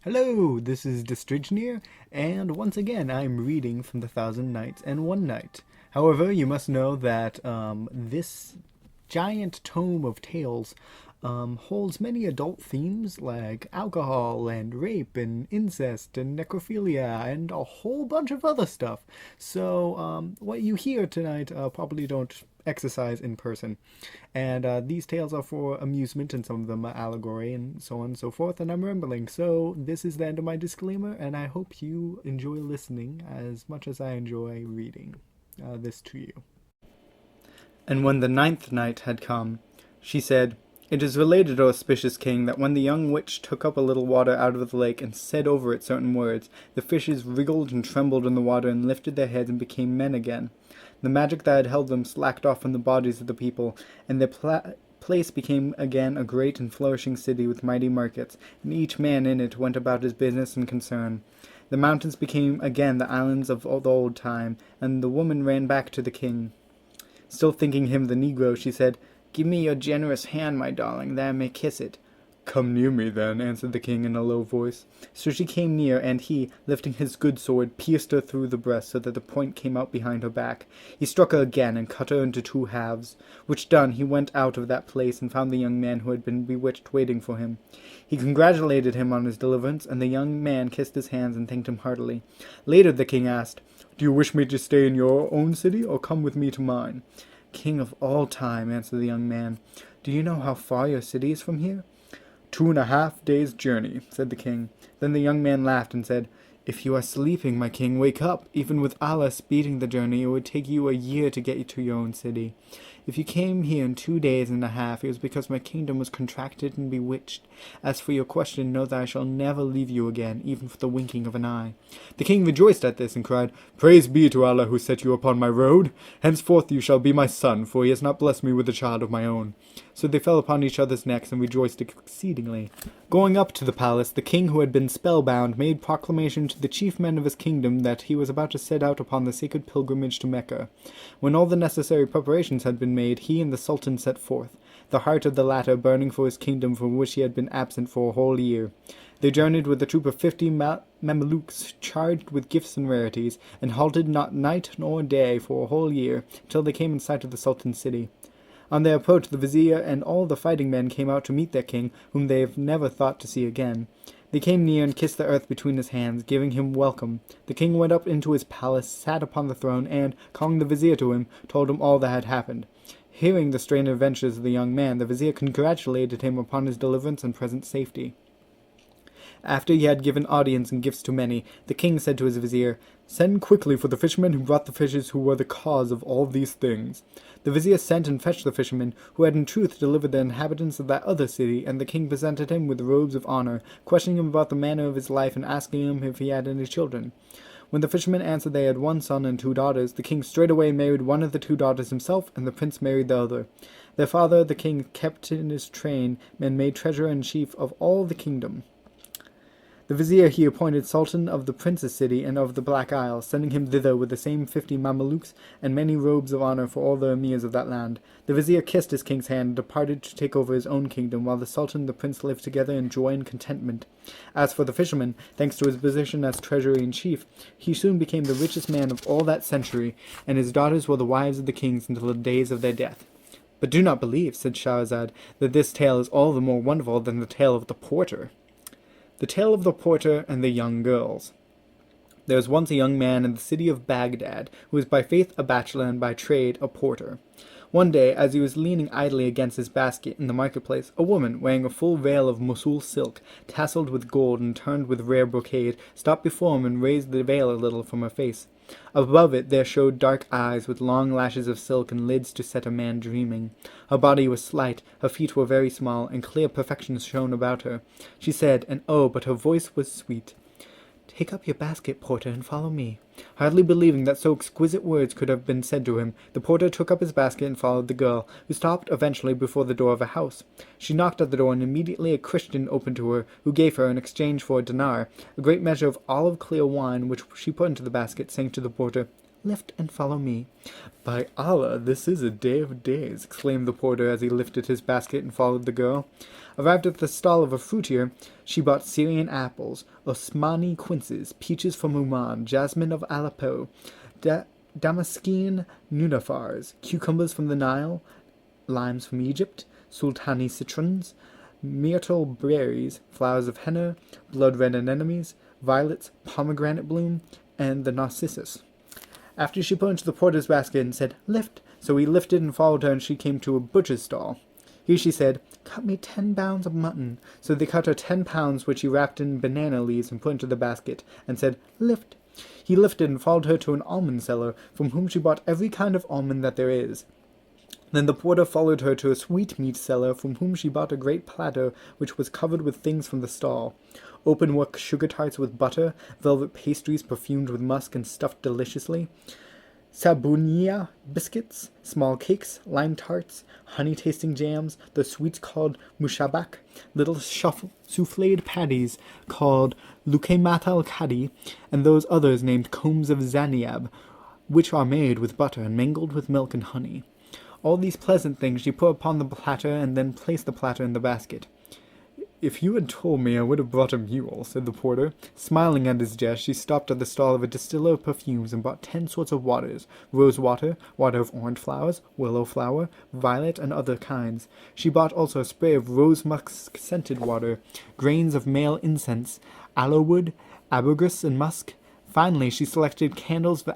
Hello, this is Destridgnir, and once again I'm reading from the Thousand Nights and One Night. However, you must know that this giant tome of tales holds many adult themes like alcohol and rape and incest and necrophilia and a whole bunch of other stuff. So what you hear tonight probably don't exercise in person. And these tales are for amusement, and some of them are allegory, and so on and so forth. And I'm rambling. So this is the end of my disclaimer, and I hope you enjoy listening as much as I enjoy reading this to you. And when the 9th night had come, she said, "It is related, O auspicious king, that when the young witch took up a little water out of the lake and said over it certain words, the fishes wriggled and trembled in the water and lifted their heads and became men again. The magic that had held them slacked off from the bodies of the people, and their place became again a great and flourishing city with mighty markets, and each man in it went about his business and concern. The mountains became again the islands of the old time, and the woman ran back to the king. Still thinking him the Negro, she said, 'Give me your generous hand, my darling, that I may kiss it.' 'Come near me, then,' answered the king in a low voice. So she came near, and he, lifting his good sword, pierced her through the breast so that the point came out behind her back. He struck her again and cut her into 2 halves, which done, he went out of that place and found the young man who had been bewitched waiting for him. He congratulated him on his deliverance, and the young man kissed his hands and thanked him heartily. Later the king asked, 'Do you wish me to stay in your own city, or come with me to mine?' 'King of all time,' answered the young man, 'do you know how far your city is from here?' 2.5 days' journey,' said the king. Then the young man laughed and said, 'If you are sleeping, my king, wake up. Even with Allah speeding the journey, it would take you a year to get to your own city. If you came here in 2.5 days, it was because my kingdom was contracted and bewitched. As for your question, know that I shall never leave you again, even for the winking of an eye.' The king rejoiced at this and cried, 'Praise be to Allah who set you upon my road. Henceforth you shall be my son, for he has not blessed me with a child of my own.' So they fell upon each other's necks and rejoiced exceedingly. Going up to the palace, the king, who had been spellbound, made proclamation to the chief men of his kingdom that he was about to set out upon the sacred pilgrimage to Mecca. When all the necessary preparations had been made, he and the sultan set forth, the heart of the latter burning for his kingdom from which he had been absent for a whole year. They journeyed with a troop of 50 Mamelukes charged with gifts and rarities, and halted not night nor day for a whole year, till they came in sight of the sultan's city. On their approach, the vizier and all the fighting men came out to meet their king, whom they have never thought to see again. They came near and kissed the earth between his hands, giving him welcome. The king went up into his palace, sat upon the throne, and, calling the vizier to him, told him all that had happened. Hearing the strange adventures of the young man, the vizier congratulated him upon his deliverance and present safety. After he had given audience and gifts to many, the king said to his vizier, 'Send quickly for the fishermen who brought the fishes who were the cause of all these things.' The vizier sent and fetched the fishermen, who had in truth delivered the inhabitants of that other city, and the king presented him with robes of honor, questioning him about the manner of his life and asking him if he had any children. When the fishermen answered they had 1 son and 2 daughters, the king straightway married one of the 2 daughters himself, and the prince married the other. Their father the king kept in his train, and made treasurer-in-chief of all the kingdom. The vizier he appointed sultan of the prince's city and of the Black Isle, sending him thither with the same 50 Mamelukes and many robes of honor for all the emirs of that land. The vizier kissed his king's hand and departed to take over his own kingdom, while the sultan and the prince lived together in joy and contentment. As for the fisherman, thanks to his position as treasurer-in-chief, he soon became the richest man of all that century, and his daughters were the wives of the kings until the days of their death. But do not believe, said Shahrazad, that this tale is all the more wonderful than the tale of the porter. The Tale of the Porter and the Young Girls. There was once a young man in the city of Baghdad, who was by faith a bachelor and by trade a porter. One day, as he was leaning idly against his basket in the marketplace, a woman, wearing a full veil of Mosul silk, tasseled with gold and turned with rare brocade, stopped before him and raised the veil a little from her face. Above it there showed dark eyes with long lashes of silk and lids to set a man dreaming. Her body was slight, her feet were very small, and clear perfections shone about her. She said, and oh, but her voice was sweet, "Take up your basket, porter, and follow me." Hardly believing that so exquisite words could have been said to him, the porter took up his basket and followed the girl, who stopped eventually before the door of a house. She knocked at the door, and immediately a Christian opened to her, who gave her, in exchange for a dinar, a great measure of olive-clear wine, which she put into the basket, saying to the porter, "Lift and follow me." "By Allah, this is a day of days!" exclaimed the porter as he lifted his basket and followed the girl. Arrived at the stall of a fruitier, she bought Syrian apples, Osmani quinces, peaches from Oman, jasmine of Aleppo, Damascene nunefars, cucumbers from the Nile, limes from Egypt, sultani citrons, myrtle berries, flowers of henna, blood-red anemones, violets, pomegranate bloom, and the narcissus. After she put into the porter's basket and said, "Lift," so he lifted and followed her, and she came to a butcher's stall. Here she said, "Cut me 10 pounds of mutton." So they cut her 10 pounds, which he wrapped in banana leaves and put into the basket, and said, "Lift." He lifted and followed her to an almond seller, from whom she bought every kind of almond that there is. Then the porter followed her to a sweetmeat seller, from whom she bought a great platter, which was covered with things from the stall. Open-work sugar tarts with butter, velvet pastries perfumed with musk and stuffed deliciously, sabunia biscuits, small cakes, lime tarts, honey-tasting jams, the sweets called mushabak, little souffled patties called lukemat al-kadi, and those others named combs of zaniab, which are made with butter and mingled with milk and honey. All these pleasant things she put upon the platter, and then placed the platter in the basket. "If you had told me, I would have brought a mule," said the porter. Smiling at his jest, she stopped at the stall of a distiller of perfumes and bought 10 sorts of waters: rose water, water of orange flowers, willow flower, violet, and other kinds. She bought also a spray of rose musk-scented water, grains of male incense, aloe wood, ambergris, and musk. Finally, she selected candles of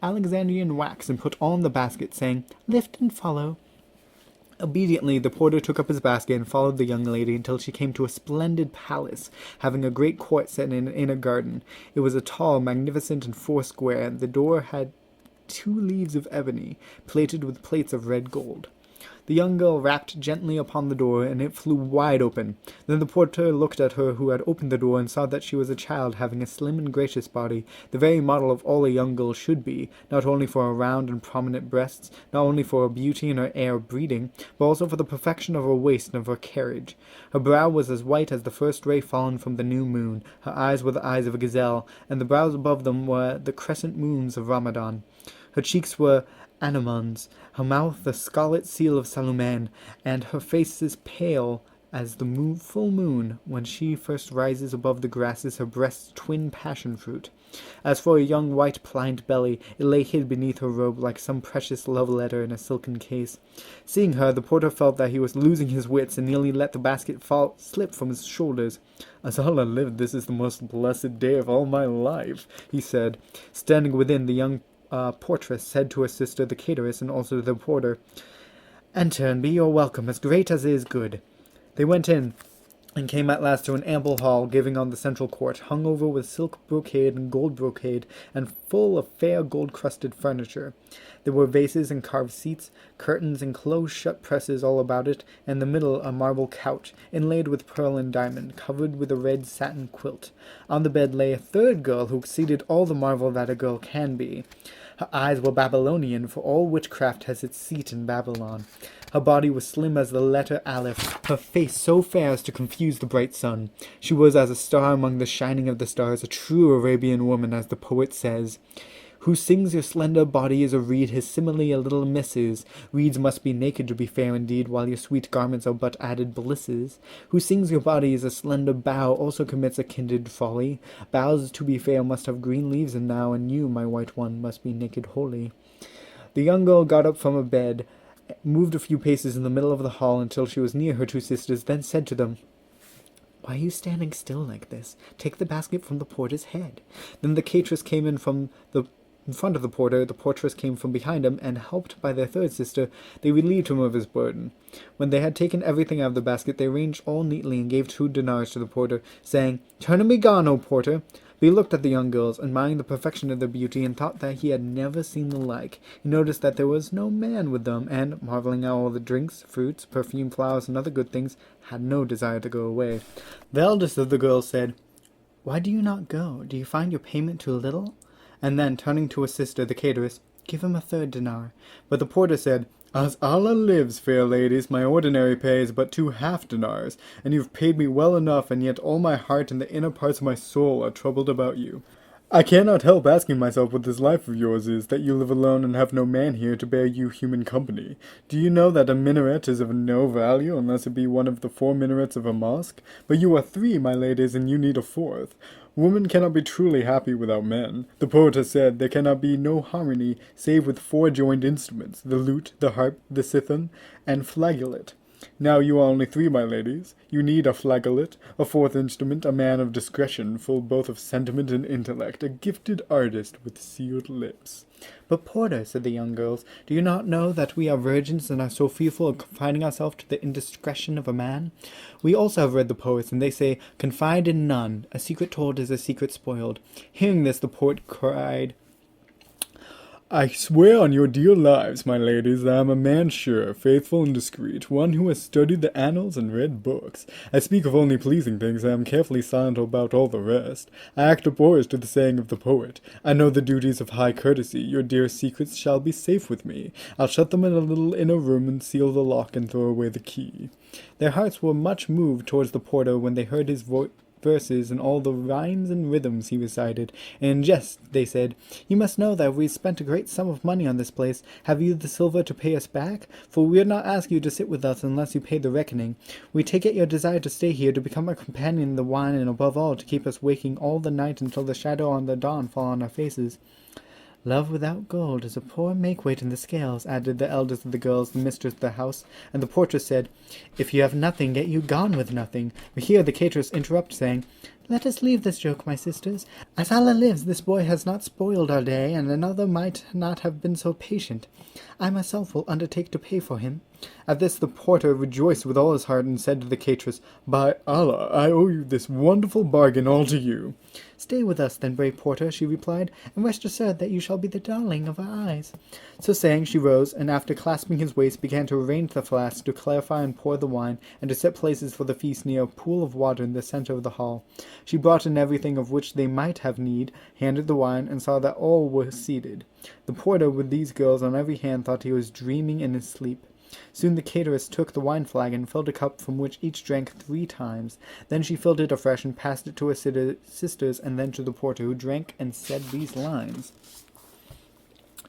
Alexandrian wax and put all in the basket, saying, "Lift and follow." Obediently, the porter took up his basket and followed the young lady until she came to a splendid palace, having a great court set in a garden. It was a tall, magnificent, and foursquare, and the door had 2 leaves of ebony, plated with plates of red gold. The young girl rapped gently upon the door, and it flew wide open. Then the porter looked at her who had opened the door, and saw that she was a child having a slim and gracious body, the very model of all a young girl should be, not only for her round and prominent breasts, not only for her beauty and her air of breeding, but also for the perfection of her waist and of her carriage. Her brow was as white as the first ray fallen from the new moon, her eyes were the eyes of a gazelle, and the brows above them were the crescent moons of Ramadan. Her cheeks were anemones, her mouth the scarlet seal of Saluman, and her face as pale as the full moon when she first rises above the grasses, her breast's twin passion fruit. As for her young white pliant belly, it lay hid beneath her robe like some precious love letter in a silken case. Seeing her, the porter felt that he was losing his wits, and nearly let the basket slip from his shoulders. "As Allah lived, this is the most blessed day of all my life," he said. Standing within, the young portress said to her sister, the cateress, and also to the porter, "Enter, and be your welcome as great as it is good." They went in, and came at last to an ample hall giving on the central court, hung over with silk brocade and gold brocade, and full of fair gold-crusted furniture. There were vases and carved seats, curtains and close-shut presses all about it, and in the middle a marble couch, inlaid with pearl and diamond, covered with a red satin quilt. On the bed lay a third girl who exceeded all the marvel that a girl can be. Her eyes were Babylonian, for all witchcraft has its seat in Babylon. Her body was slim as the letter Aleph, her face so fair as to confuse the bright sun. She was as a star among the shining of the stars, a true Arabian woman, as the poet says. Who sings your slender body is a reed, his simile a little misses. Reeds must be naked to be fair indeed, while your sweet garments are but added blisses. Who sings your body is a slender bough, also commits a kindred folly. Boughs to be fair must have green leaves, and now, and you, my white one, must be naked wholly. The young girl got up from her bed, moved a few paces in the middle of the hall until she was near her 2 sisters, then said to them, "Why are you standing still like this? Take the basket from the porter's head." Then the cateress came in front of the porter, the portress came from behind him, and, helped by their third sister, they relieved him of his burden. When they had taken everything out of the basket, they arranged all neatly and gave 2 dinars to the porter, saying, "Turn and be gone, O porter." But he looked at the young girls, admiring the perfection of their beauty, and thought that he had never seen the like. He noticed that there was no man with them, and, marveling at all the drinks, fruits, perfume, flowers, and other good things, had no desire to go away. The eldest of the girls said, "Why do you not go? Do you find your payment too little?" And then, turning to his sister, the cateress, "Give him a 3rd dinar." But the porter said, "As Allah lives, fair ladies, my ordinary pay is but 2 half-dinars, and you have paid me well enough, and yet all my heart and the inner parts of my soul are troubled about you." I cannot help asking myself what this life of yours is, that you live alone and have no man here to bear you human company. Do you know that a minaret is of no value unless it be one of the 4 minarets of a mosque? But you are 3, my ladies, and you need a 4th. Woman cannot be truly happy without men. The poet has said there cannot be no harmony save with 4 joined instruments, the lute, the harp, the cithern, and flageolet. Now you are only 3, my ladies. You need a flageolet, a 4th instrument, a man of discretion, full both of sentiment and intellect, a gifted artist with sealed lips. But, porter, said the young girls, do you not know that we are virgins and are so fearful of confining ourselves to the indiscretion of a man? We also have read the poets, and they say, confide in none, a secret told is a secret spoiled. Hearing this, the poet cried, I swear on your dear lives, my ladies, that I am a man sure, faithful and discreet, one who has studied the annals and read books. I speak of only pleasing things, I am carefully silent about all the rest. I act abhorrence to the saying of the poet. I know the duties of high courtesy, your dear secrets shall be safe with me. I'll shut them in a little inner room and seal the lock and throw away the key. Their hearts were much moved towards the porter when they heard his verses and all the rhymes and rhythms he recited, and in jest they said, You must know that we spent a great sum of money on this place. Have you the silver to pay us back? For we would not ask you to sit with us unless you paid the reckoning. We take it your desire to stay here, to become our companion in the wine, and above all, to keep us waking all the night until the shadow on the dawn fall on our faces. Love without gold is a poor make-weight in the scales, added the eldest of the girls, the mistress of the house, and the portress said, If you have nothing, get you gone with nothing. But here the cateress interrupted, saying, Let us leave this joke, my sisters. As Allah lives, this boy has not spoiled our day, and another might not have been so patient. I myself will undertake to pay for him. At this the porter rejoiced with all his heart, and said to the cateress, By Allah, I owe you this wonderful bargain all to you. Stay with us, then, brave porter, she replied, and rest assured that you shall be the darling of our eyes. So saying, she rose, and after clasping his waist, began to arrange the flasks, to clarify and pour the wine, and to set places for the feast near a pool of water in the centre of the hall. She brought in everything of which they might have need, handed the wine, and saw that all were seated. The porter, with these girls on every hand, thought he was dreaming in his sleep. Soon the cateress took the wine flagon, filled a cup from which each drank 3 times. Then she filled it afresh and passed it to her sisters, and then to the porter, who drank and said these lines.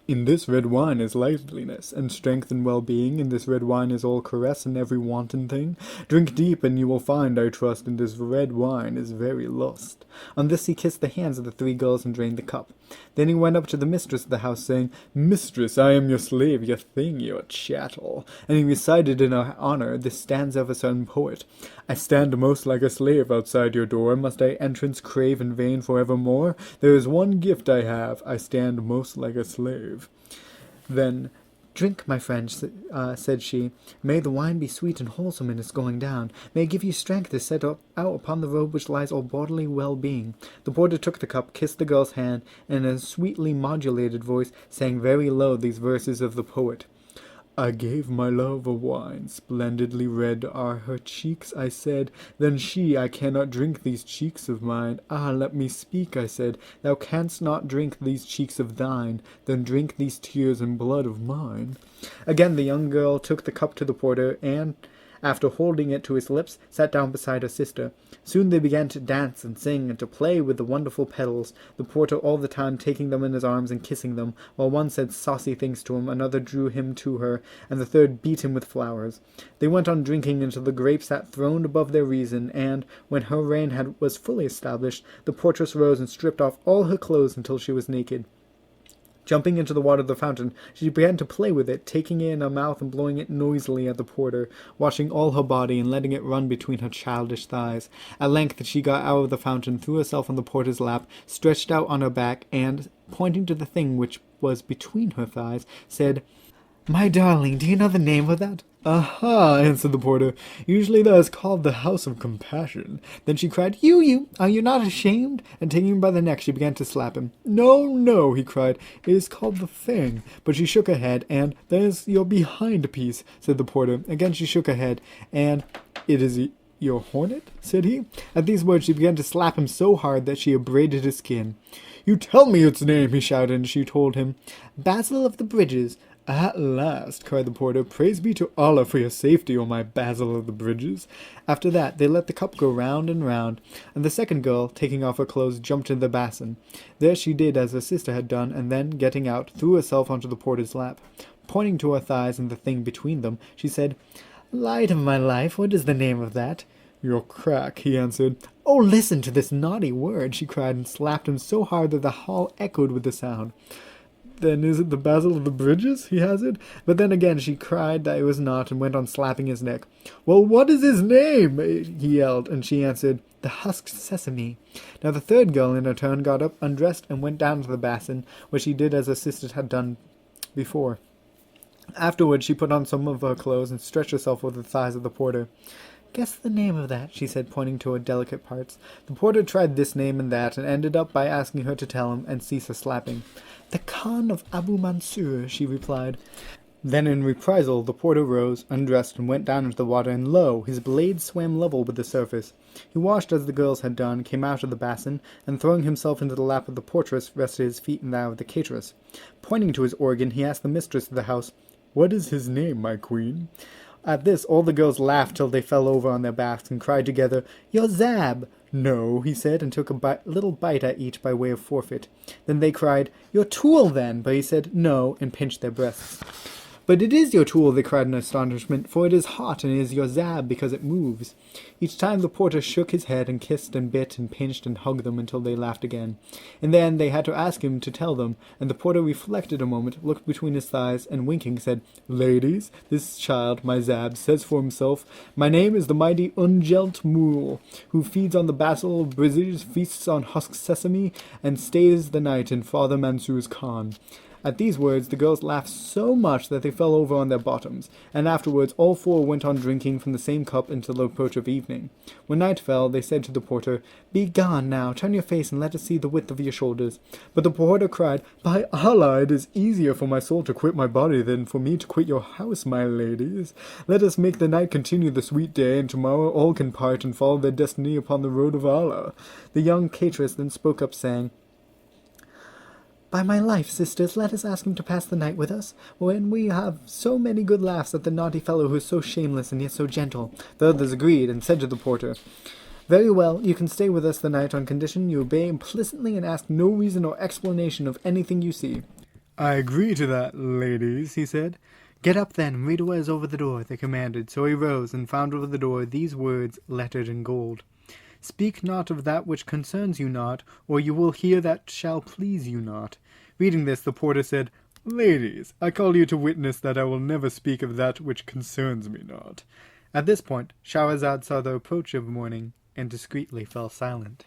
In this red wine is liveliness, and strength and well-being. In this red wine is all caress and every wanton thing. Drink deep, and you will find, I trust, in this red wine is very lust. On this he kissed the hands of the 3 girls and drained the cup. Then he went up to the mistress of the house, saying, Mistress, I am your slave, your thing, your chattel. And he recited in her honor this stanza of a certain poet. I stand most like a slave outside your door. Must I entrance crave in vain for evermore? There is one gift I have. I stand most like a slave. Then, Drink, my friend, said she. May the wine be sweet and wholesome in its going down. May it give you strength to set out upon the road which lies all bodily well-being. The porter took the cup, kissed the girl's hand, and in a sweetly modulated voice sang very low these verses of the poet. I gave my love a wine, splendidly red are her cheeks, I said. Then she, I cannot drink these cheeks of mine. Ah, let me speak, I said. Thou canst not drink these cheeks of thine. Then drink these tears and blood of mine. Again the young girl took the cup to the porter, and, after holding it to his lips, sat down beside her sister. Soon they began to dance and sing and to play with the wonderful petals, the porter all the time taking them in his arms and kissing them, while one said saucy things to him, another drew him to her, and the third beat him with flowers. They went on drinking until the grapes sat throned above their reason, and, when her reign was fully established, the portress rose and stripped off all her clothes until she was naked. Jumping into the water of the fountain, she began to play with it, taking it in her mouth and blowing it noisily at the porter, washing all her body and letting it run between her childish thighs. At length she got out of the fountain, threw herself on the porter's lap, stretched out on her back, and, pointing to the thing which was between her thighs, said, My darling, do you know the name of that? Aha, answered the porter. Usually that is called the House of Compassion. Then she cried, You, are you not ashamed? And taking him by the neck, she began to slap him. No, he cried, it is called the Fang. But she shook her head, and, That is your behind piece, said the porter. Again she shook her head, and, It is your hornet? Said he. At these words she began to slap him so hard that she abraded his skin. You tell me its name, he shouted, and she told him, Basil of the Bridges. "At last," cried the porter. "Praise be to Allah for your safety, O my Basil of the Bridges." After that, they let the cup go round and round, and the second girl, taking off her clothes, jumped into the basin. There she did as her sister had done, and then, getting out, threw herself onto the porter's lap. Pointing to her thighs and the thing between them, she said, "Light of my life, what is the name of that?" "Your crack," he answered. "Oh, listen to this naughty word," she cried, and slapped him so hard that the hall echoed with the sound. "Then is it the Basil of the Bridges?" he hazarded. But then again she cried that it was not, and went on slapping his neck. "Well, what is his name?" he yelled, and she answered, "The husked sesame." Now the third girl in her turn got up, undressed, and went down to the basin, where she did as her sisters had done before. Afterwards she put on some of her clothes and stretched herself over the thighs of the porter. "Guess the name of that," she said, pointing to her delicate parts. The porter tried this name and that, and ended up by asking her to tell him, and cease her slapping. "The Khan of Abu Mansur," she replied. Then in reprisal the porter rose, undressed, and went down into the water, and lo, his blade swam level with the surface. He washed as the girls had done, came out of the basin, and throwing himself into the lap of the portress, rested his feet in that of the cateress. Pointing to his organ, he asked the mistress of the house, "What is his name, my queen?" At this all the girls laughed till they fell over on their backs, and cried together, "Your Zab!" "No," he said, and took a little bite at each by way of forfeit. Then they cried, "Your Tool, then!" But he said, "No," and pinched their breasts. "But it is your Tool," they cried in astonishment, "for it is hot, and it is your Zab because it moves." Each time the porter shook his head, and kissed and bit and pinched and hugged them until they laughed again. And then they had to ask him to tell them, and the porter reflected a moment, looked between his thighs, and winking said, "Ladies, this child, my Zab, says for himself, my name is the mighty Ungelt Mule, who feeds on the Basil of Bridges, feasts on husked sesame, and stays the night in Father Mansur's Khan." At these words the girls laughed so much that they fell over on their bottoms, and afterwards all four went on drinking from the same cup until the approach of evening. When night fell, they said to the porter, "Be gone now, turn your face and let us see the width of your shoulders." But the porter cried, "By Allah, it is easier for my soul to quit my body than for me to quit your house, my ladies. Let us make the night continue the sweet day, and tomorrow all can part and follow their destiny upon the road of Allah." The young cateress then spoke up, saying, "By my life, sisters, let us ask him to pass the night with us, when we have so many good laughs at the naughty fellow who is so shameless and yet so gentle." The others agreed, and said to the porter, "Very well, you can stay with us the night on condition you obey implicitly and ask no reason or explanation of anything you see." "I agree to that, ladies," he said. "Get up then, and read what is over the door," they commanded. So he rose, and found over the door these words lettered in gold: "Speak not of that which concerns you not, or you will hear that shall please you not." Reading this, the porter said, "Ladies, I call you to witness that I will never speak of that which concerns me not." At this point, Shahrazad saw the approach of morning, and discreetly fell silent.